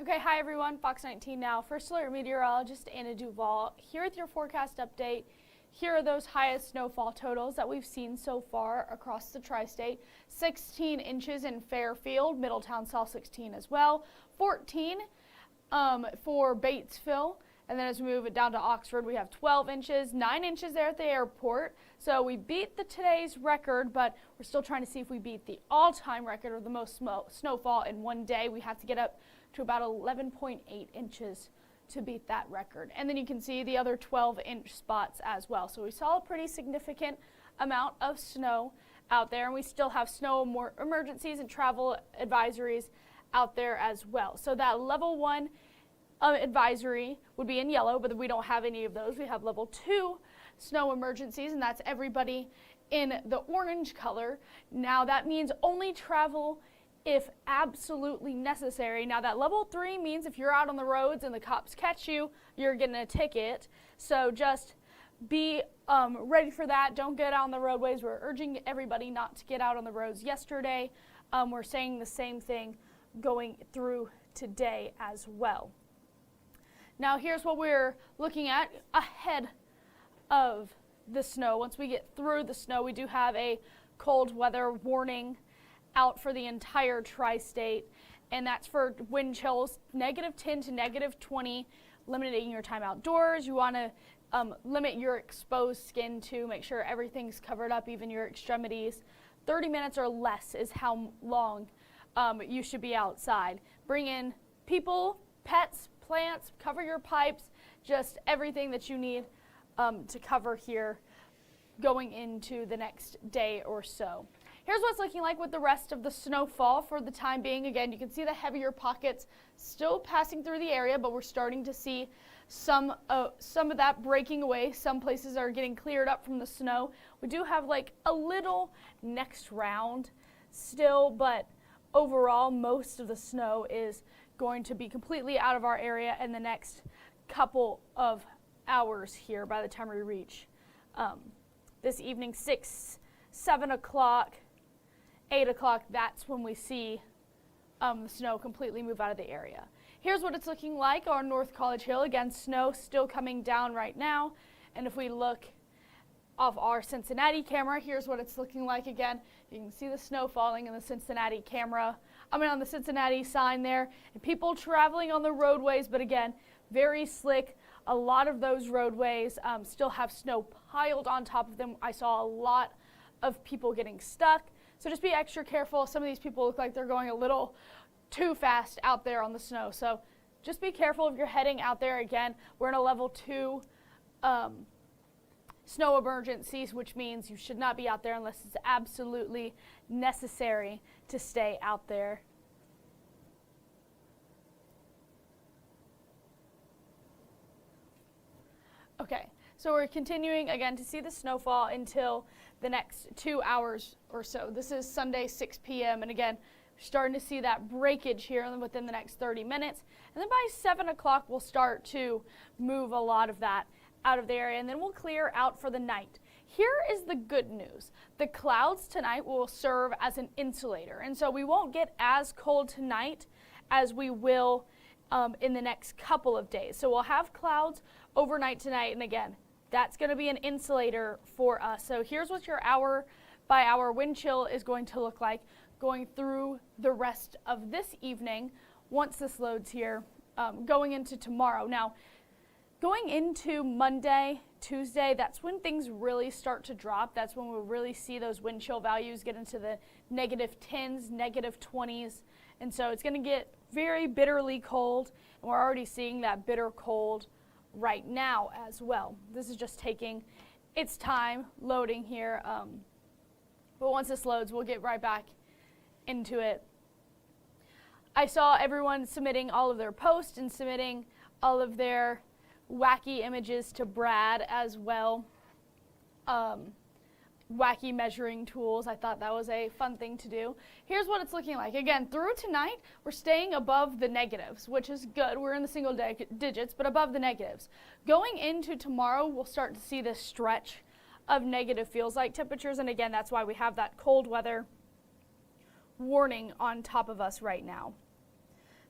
Okay, hi everyone, Fox 19 now. First alert meteorologist Anna DuVall here with your forecast update. Here are those highest snowfall totals that we've seen so far across the tri-state. 16 inches in Fairfield, Middletown saw 16 as well. 14 for Batesville. And then as we move it down to Oxford, we have 12 inches, 9 inches there at the airport. So we beat today's record, but we're still trying to see if we beat the all-time record of the most snowfall in one day. We have to get up to about 11.8 inches to beat that record. And then you can see the other 12-inch spots as well. So we saw a pretty significant amount of snow out there, and we still have snow emergencies and travel advisories out there as well. So that level 1 advisory would be in yellow, but we don't have any of those. We have level 2 snow emergencies, and that's everybody in the orange color. Now that means only travel if absolutely necessary. Now that level 3 means if you're out on the roads and the cops catch you, you're getting a ticket. So just be ready for that. Don't get out on the roadways. We're urging everybody not to get out on the roads yesterday. We're saying the same thing going through today as well. Now here's what we're looking at ahead of the snow. Once we get through the snow, we do have a cold weather warning out for the entire tri-state, and that's for wind chills -10 to -20, limiting your time outdoors. You want to limit your exposed skin to make sure everything's covered up, even your extremities. 30 minutes or less is how long you should be outside. Bring in people, pets, plants, cover your pipes, just everything that you need to cover here going into the next day or so. Here's what's looking like with the rest of the snowfall for the time being. Again, you can see the heavier pockets still passing through the area, but we're starting to see some of that breaking away. Some places are getting cleared up from the snow. We do have like a little next round still, but overall most of the snow is going to be completely out of our area in the next couple of hours here by the time we reach this evening. 6, 7 o'clock, 8 o'clock, that's when we see the snow completely move out of the area. Here's what it's looking like on North College Hill. Again, snow still coming down right now. And if we look off our Cincinnati camera, here's what it's looking like again. You can see the snow falling in the Cincinnati camera. On the Cincinnati sign there. And people traveling on the roadways, but again, very slick. A lot of those roadways still have snow piled on top of them. I saw a lot of people getting stuck. So just be extra careful. Some of these people look like they're going a little too fast out there on the snow. So just be careful if you're heading out there. Again, we're in a level 2 snow emergencies, which means you should not be out there unless it's absolutely necessary to stay out there. Okay, so we're continuing again to see the snowfall until the next 2 hours or so. This is Sunday, 6 p.m. And again, we're starting to see that breakage here within the next 30 minutes. And then by 7 o'clock, we'll start to move a lot of that out of the area, and then we'll clear out for the night. Here is the good news. The clouds tonight will serve as an insulator, and so we won't get as cold tonight as we will in the next couple of days. So we'll have clouds overnight tonight, and again, that's going to be an insulator for us. So here's what your hour-by-hour wind chill is going to look like going through the rest of this evening once this loads here, going into tomorrow. Now, going into Monday, Tuesday, that's when things really start to drop. That's when we'll really see those wind chill values get into the -10s, -20s. And so it's going to get very bitterly cold, and we're already seeing that bitter cold right now as well. This is just taking its time loading here, but once this loads, we'll get right back into it. I saw everyone submitting all of their posts and submitting all of their wacky images to Brad as well. Wacky measuring tools. I thought that was a fun thing to do. Here's what it's looking like. Again, through tonight, we're staying above the negatives, which is good. We're in the single digits, but above the negatives. Going into tomorrow, we'll start to see this stretch of negative feels-like temperatures, and again, that's why we have that cold weather warning on top of us right now.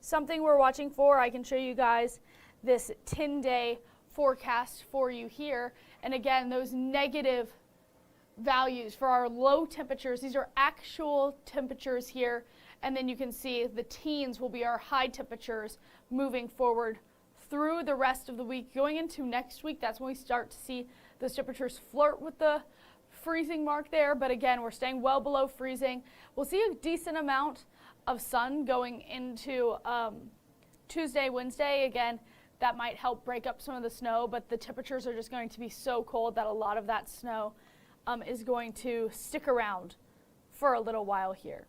something we're watching for. I can show you guys this 10-day forecast for you here. And again, those negative values for our low temperatures, these are actual temperatures here. And then you can see the teens will be our high temperatures moving forward through the rest of the week. Going into next week, that's when we start to see those temperatures flirt with the freezing mark there. But again, we're staying well below freezing. We'll see a decent amount of sun going into Tuesday, Wednesday. Again, that might help break up some of the snow, but the temperatures are just going to be so cold that a lot of that snow is going to stick around for a little while here.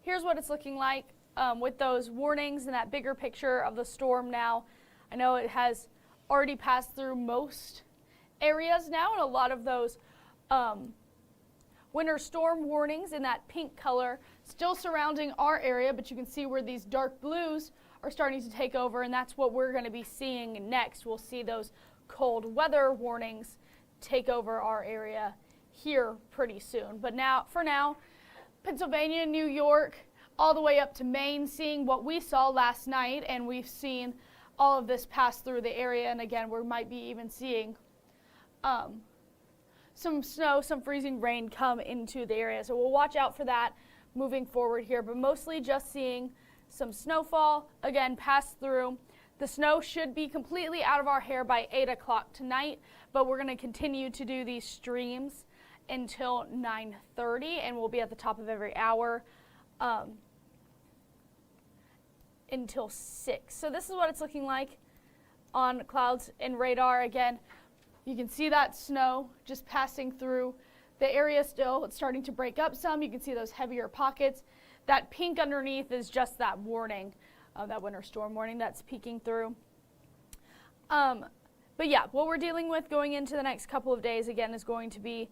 Here's what it's looking like with those warnings and that bigger picture of the storm now. I know it has already passed through most areas now, and a lot of those winter storm warnings in that pink color still surrounding our area, but you can see where these dark blues are starting to take over, and that's what we're going to be seeing next. We'll see those cold weather warnings take over our area here pretty soon. But now, for now, Pennsylvania, New York, all the way up to Maine, seeing what we saw last night, and we've seen all of this pass through the area, and again, we might be even seeing some snow, some freezing rain come into the area. So we'll watch out for that moving forward here, but mostly just seeing some snowfall, again, pass through. The snow should be completely out of our hair by 8 o'clock tonight, but we're going to continue to do these streams until 9:30, and we'll be at the top of every hour until 6. So this is what it's looking like on clouds and radar. Again, you can see that snow just passing through the area still. It's starting to break up some. You can see those heavier pockets. That pink underneath is just that warning, that winter storm warning that's peeking through. But yeah, what we're dealing with going into the next couple of days, again, is going to be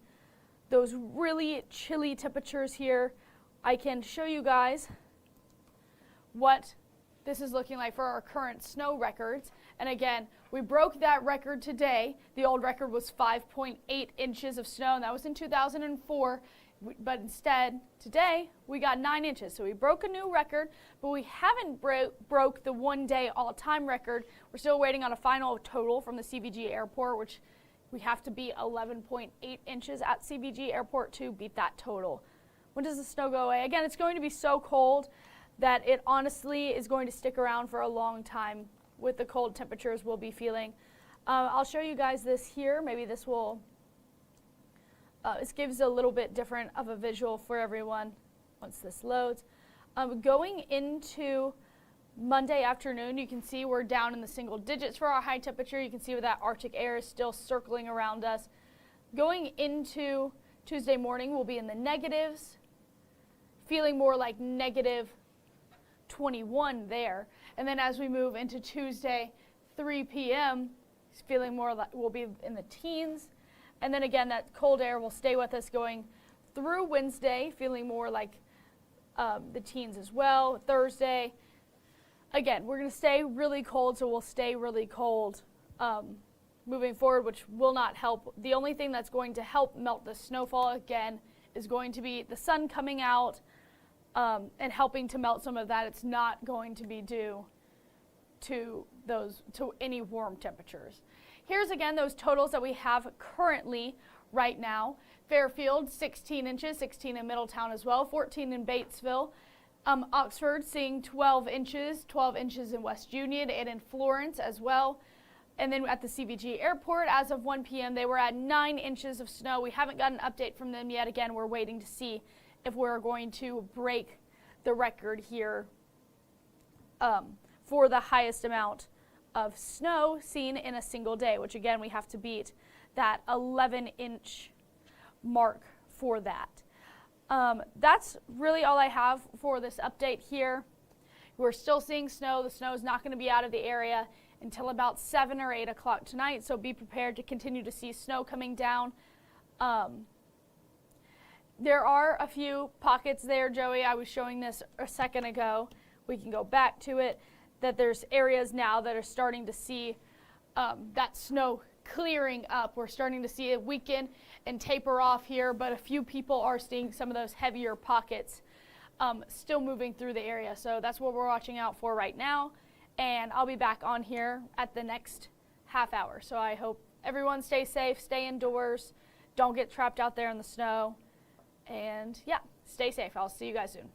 those really chilly temperatures here. I can show you guys what this is looking like for our current snow records. And again, we broke that record today. The old record was 5.8 inches of snow, and that was in 2004. But instead, today, we got 9 inches. So we broke a new record, but we haven't broke the one-day all-time record. We're still waiting on a final total from the CVG airport, which we have to beat 11.8 inches at CVG airport to beat that total. When does the snow go away? Again, it's going to be so cold that it honestly is going to stick around for a long time with the cold temperatures we'll be feeling. I'll show you guys this here. Maybe this will, this gives a little bit different of a visual for everyone once this loads. Going into Monday afternoon, you can see we're down in the single digits for our high temperature. You can see where that Arctic air is still circling around us. Going into Tuesday morning, we'll be in the negatives, feeling more like negative 21 there. And then as we move into Tuesday, 3 p.m., it's feeling more like we'll be in the teens. And then again, that cold air will stay with us going through Wednesday, feeling more like the teens as well. Thursday, again, we're going to stay really cold, so we'll stay really cold moving forward, which will not help. The only thing that's going to help melt the snowfall, again, is going to be the sun coming out and helping to melt some of that. It's not going to be due to any warm temperatures. Here's again those totals that we have currently right now. Fairfield, 16 inches, 16 in Middletown as well, 14 in Batesville. Oxford seeing 12 inches in West Union and in Florence as well. And then at the CVG airport, as of 1 p.m., they were at 9 inches of snow. We haven't got an update from them yet. Again, we're waiting to see if we're going to break the record here for the highest amount of snow seen in a single day, which again, we have to beat that 11-inch mark for that. That's really all I have for this update here. We're still seeing snow. The snow is not going to be out of the area until about 7 or 8 o'clock tonight, so be prepared to continue to see snow coming down. There are a few pockets there, Joey. I was showing this a second ago. We can go back to it, that there's areas now that are starting to see that snow clearing up. We're starting to see it weaken and taper off here, but a few people are seeing some of those heavier pockets still moving through the area. So that's what we're watching out for right now. And I'll be back on here at the next half hour. So I hope everyone stays safe, stay indoors, don't get trapped out there in the snow. And yeah, stay safe. I'll see you guys soon.